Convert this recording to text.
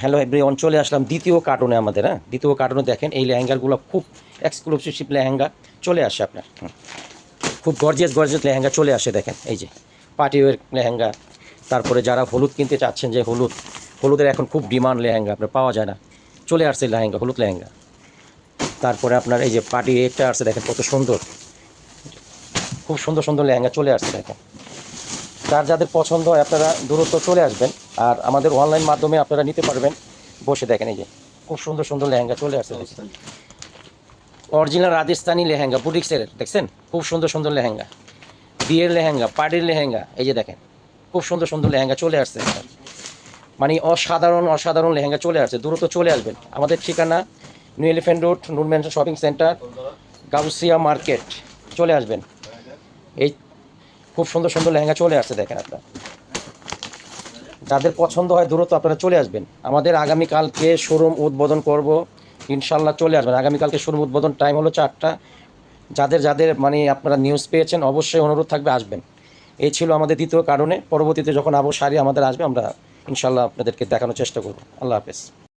Hello everyone, চলে আসলাম দ্বিতীয় কার্টুনে আমাদের। দ্বিতীয় কার্টুনে দেখেন এই লেহেঙ্গাগুলো খুব এক্সক্লুসিভ লেহেঙ্গা চলে আসে আপনার। খুব গর্জিয়াস গর্জিয়াস লেহেঙ্গা চলে আসে। দেখেন এই যে পার্টিওয়ার লেহেঙ্গা। তারপরে যারা হলুদ কিনতে চাচ্ছেন, যে হলুদের এখন খুব ডিমান্ড লেহেঙ্গা, আপনার পাওয়া যায় না, চলে আসছে লেহেঙ্গা, হলুদ লেহেঙ্গা। তারপরে আপনার এই যে পার্টি একটা আসছে, দেখেন কত সুন্দর, খুব সুন্দর সুন্দর লেহেঙ্গা চলে আসছে। দেখেন যাদের পছন্দ হয় আপনারা দূরত্ব চলে আসবেন, আর আমাদের অনলাইন মাধ্যমে আপনারা নিতে পারবেন বসে। দেখেন এই যে খুব সুন্দর সুন্দর লেহেঙ্গা চলে আসছে। অরিজিনাল রাজস্থানি লেহেঙ্গা বুটিক্সের, দেখছেন খুব সুন্দর সুন্দর লেহেঙ্গা, বিয়ের লেহেঙ্গা, পার্টির লেহেঙ্গা। এই যে দেখেন খুব সুন্দর সুন্দর লেহেঙ্গা চলে আসছে, মানে অসাধারণ অসাধারণ লেহেঙ্গা চলে আসছে। দ্রুত চলে আসবেন। আমাদের ঠিকানা new elephant road, Noor mansion shopping centre, Gausia market. চলে আসবেন। এই খুব সুন্দর সুন্দর লেহেঙ্গা চলে আসছে। দেখেন আপনার যাদের পছন্দ হয় দ্রুত আপনারা চলে আসবেন। আমাদের আগামীকালকে শোরুম উদ্বোধন করব, ইনশাল্লাহ চলে আসবেন। আগামীকালকে শোরুম উদ্বোধন টাইম হলো 4টা। যাদের যাদের মানে আপনারা নিউজ পেয়েছেন অবশ্যই অনুরোধ থাকবে আসবেন। এই ছিল আমাদের দ্বিতীয় কারণে। পরবর্তীতে যখন আবু শাড়ি আমাদের আসবে, আমরা ইনশাল্লাহ আপনাদেরকে দেখানোর চেষ্টা করব। আল্লাহ হাফেজ।